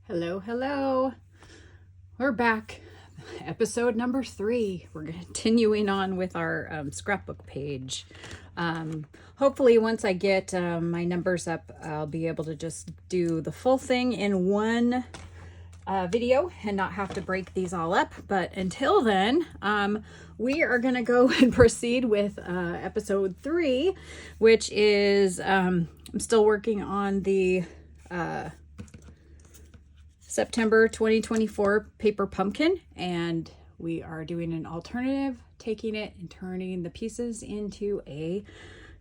Hello, hello. We're back. Episode number 3. We're continuing on with our scrapbook page. Hopefully once I get my numbers up, I'll be able to just do the full thing in one video and not have to break these all up. But until then, we are going to go and proceed with episode 3, which is I'm still working on the September 2024 paper pumpkin, and we are doing an alternative, taking it and turning the pieces into a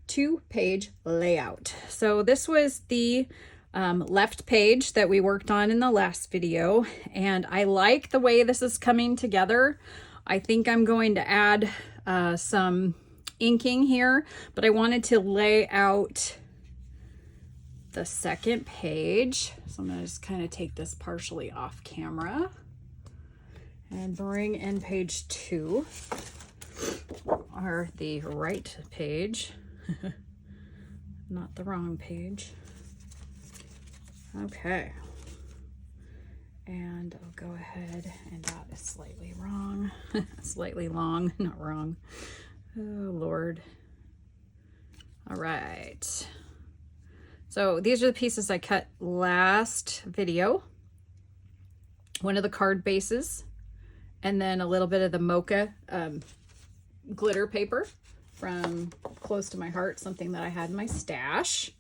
2-page layout. So this was the left page that we worked on in the last video, and I like the way this is coming together. I think I'm going to add some inking here, but I wanted to lay out the second page. So I'm going to just kind of take this partially off camera and bring in page 2, or the right page, not the wrong page. Okay. And I'll go ahead, and that is slightly wrong. Slightly long, not wrong. Oh, Lord. All right. So these are the pieces I cut last video. One of the card bases, and then a little bit of the mocha glitter paper from Close to My Heart, something that I had in my stash.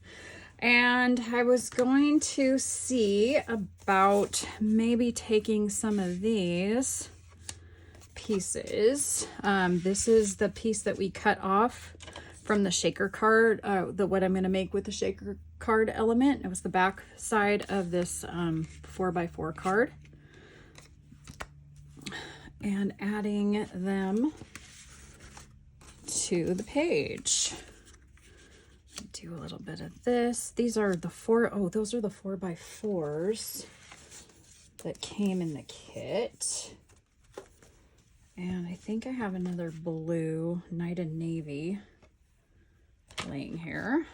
And I was going to see about maybe taking some of these pieces. This is the piece that we cut off from the shaker card, what I'm going to make with the shaker card element. It was the back side of this 4x4 card, and adding them to the page. Do a little bit of this. These are the those are the 4x4s that came in the kit. And I think I have another blue, Night and Navy, laying here.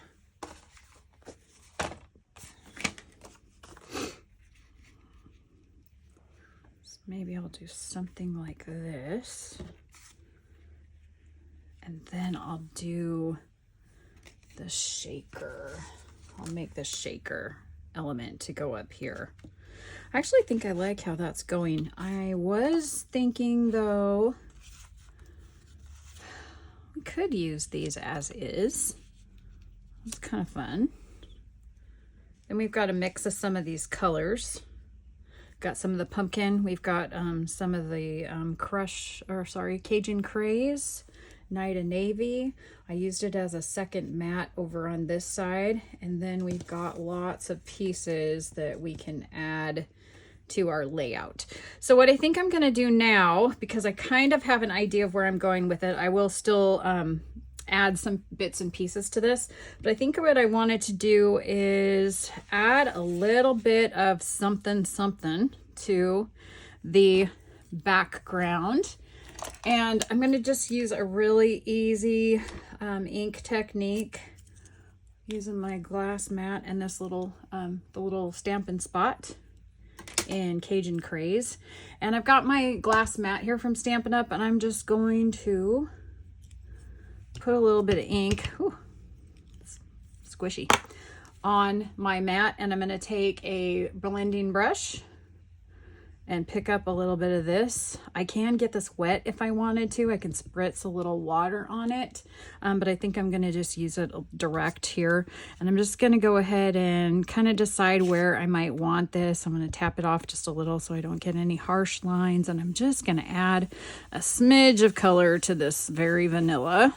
So maybe I'll do something like this. And then I'll do the shaker. I'll make the shaker element to go up here. I actually think I like how that's going. I was thinking though, we could use these as is. It's kind of fun. Then we've got a mix of some of these colors. Got some of the pumpkin. We've got some of the Cajun Craze, Night and Navy. I used it as a second mat over on this side. And then we've got lots of pieces that we can add to our layout. So what I think I'm going to do now, because I kind of have an idea of where I'm going with it, I will still add some bits and pieces to this, but I think what I wanted to do is add a little bit of something to the background. And I'm going to just use a really easy ink technique using my glass mat and this little the little Stampin' Spot in Cajun Craze. And I've got my glass mat here from Stampin' Up, and I'm just going to put a little bit of ink, it's squishy, on my mat, and I'm going to take a blending brush and pick up a little bit of this. I can get this wet if I wanted to. I can spritz a little water on it, but I think I'm going to just use it direct here. And I'm just going to go ahead and kind of decide where I might want this. I'm going to tap it off just a little so I don't get any harsh lines. And I'm just going to add a smidge of color to this very vanilla.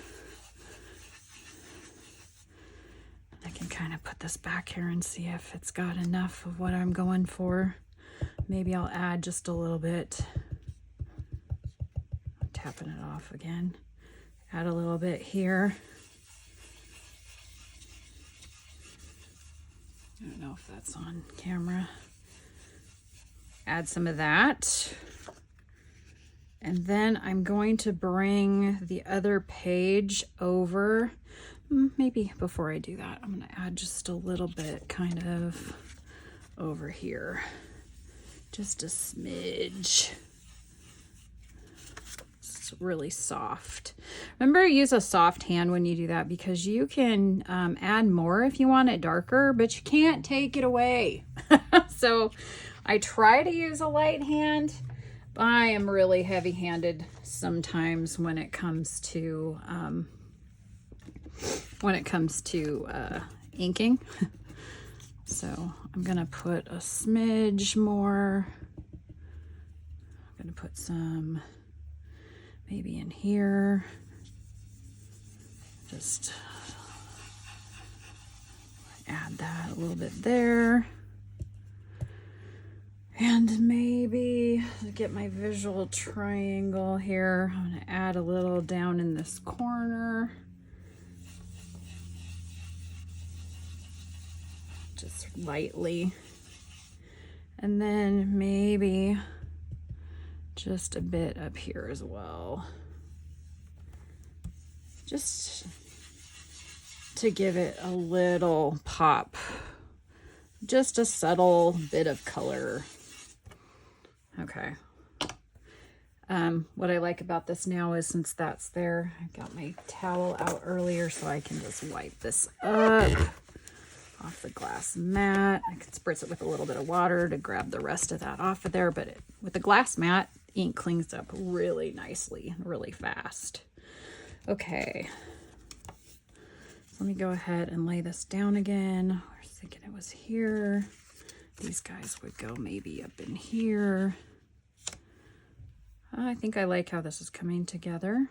I can kind of put this back here and see if it's got enough of what I'm going for. Maybe I'll add just a little bit. I'm tapping it off again. Add a little bit here. I don't know if that's on camera. Add some of that. And then I'm going to bring the other page over. Maybe before I do that, I'm going to add just a little bit kind of over here. Just a smidge. It's really soft. Remember, use a soft hand when you do that, because you can add more if you want it darker, but you can't take it away. So I try to use a light hand. I am really heavy-handed sometimes when it comes to inking. So I'm gonna put a smidge more. I'm gonna put some maybe in here. Just add that a little bit there. And maybe get my visual triangle here. I'm gonna add a little down in this corner. Just lightly. And then maybe just a bit up here as well. Just to give it a little pop. Just a subtle bit of color. Okay. What I like about this now is, since that's there, I got my towel out earlier so I can just wipe this up off the glass mat. I can spritz it with a little bit of water to grab the rest of that off of there, but with the glass mat, ink clings up really nicely, really fast. Okay. So let me go ahead and lay this down again. I was thinking it was here. These guys would go maybe up in here. I think I like how this is coming together. I'm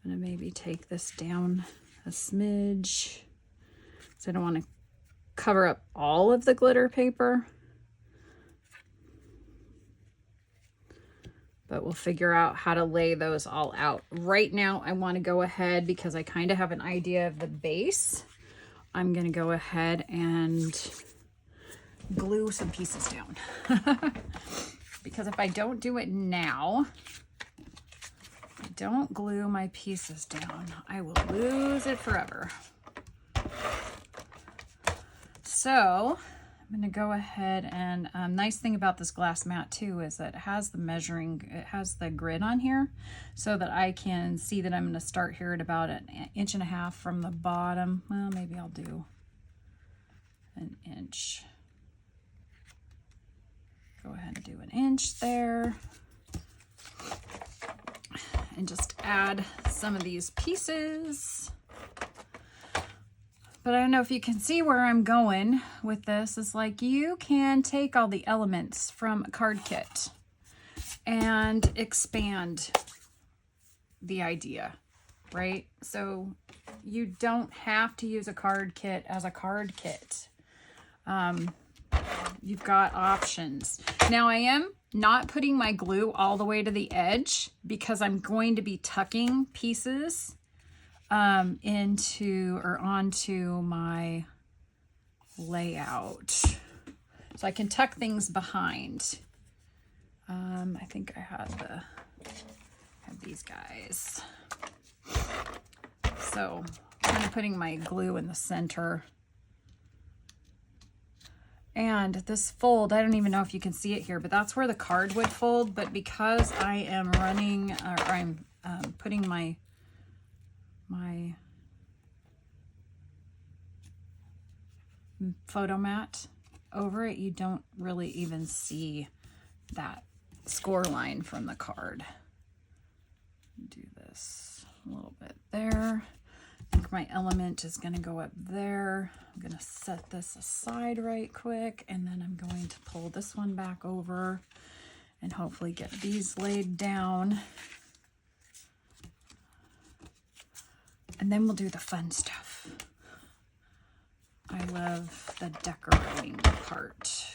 gonna maybe take this down a smidge. So I don't want to cover up all of the glitter paper. But we'll figure out how to lay those all out. Right now, I want to go ahead, because I kind of have an idea of the base. I'm going to go ahead and glue some pieces down. Because if I don't do it now, if I don't glue my pieces down, I will lose it forever. So I'm going to go ahead and nice thing about this glass mat too is that it has the grid on here, so that I can see that I'm going to start here at about an 1.5 inches from the bottom. Well, maybe I'll do an inch. Go ahead and do an inch there. And just add some of these pieces. But I don't know if you can see where I'm going with this. It's like you can take all the elements from a card kit and expand the idea, right? So you don't have to use a card kit as a card kit. You've got options. Now I am not putting my glue all the way to the edge, because I'm going to be tucking pieces into or onto my layout, so I can tuck things behind. I think I have these guys. So I'm kind of putting my glue in the center. And this fold, I don't even know if you can see it here, but that's where the card would fold. But because I am running, or I'm putting my photo mat over it, you don't really even see that score line from the card. Do this a little bit there. I think my element is going to go up there. I'm going to set this aside right quick, and then I'm going to pull this one back over and hopefully get these laid down. And then we'll do the fun stuff. I love the decorating part.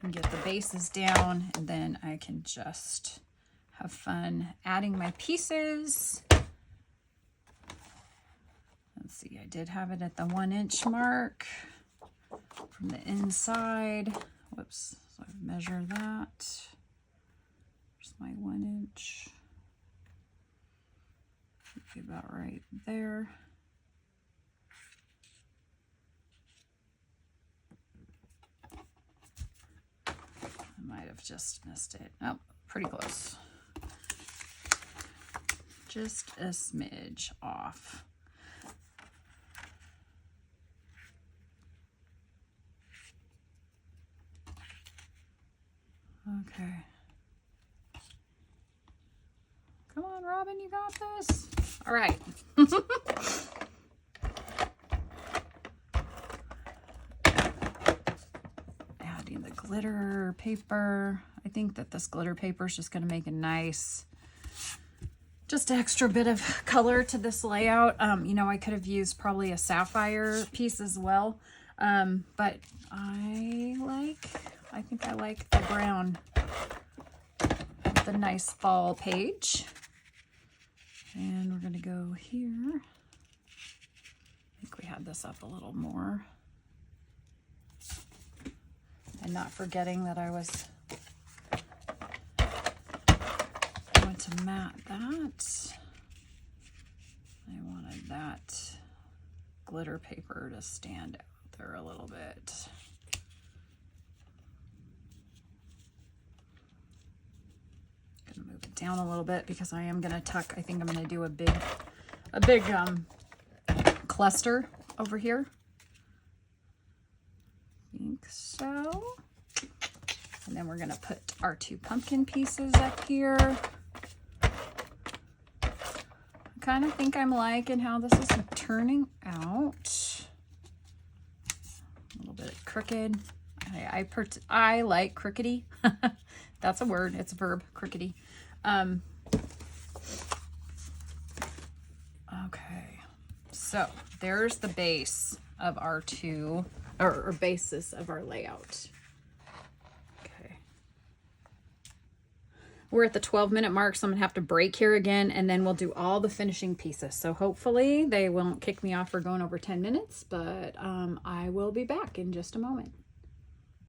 And get the bases down, and then I can just have fun adding my pieces. Let's see, I did have it at the 1 inch mark from the inside. Whoops, so I've measured that. There's my 1 inch. Should be about right there. have just missed it. Oh, pretty close. Just a smidge off. Okay. Come on, Robin, you got this. All right. Adding the glitter paper. I think that this glitter paper is just going to make a nice, just extra bit of color to this layout. You know, I could have used probably a sapphire piece as well. But I think I like the brown, the nice fall page. And we're going to go here. I think we had this up a little more. And not forgetting that I was going to mat that. I wanted that glitter paper to stand out there a little bit. Gonna move it down a little bit because I am gonna tuck. I think I'm gonna do a big cluster over here. I think so. And then we're gonna put our 2 pumpkin pieces up here. I kind of think I'm liking how this is turning out. A little bit crooked. I like crookedy. That's a word. It's a verb. Crookedy. Okay. So there's the base of our or basis of our layout. Okay. We're at the 12-minute mark, so I'm gonna have to break here again, and then we'll do all the finishing pieces. So hopefully they won't kick me off for going over 10 minutes, but I will be back in just a moment.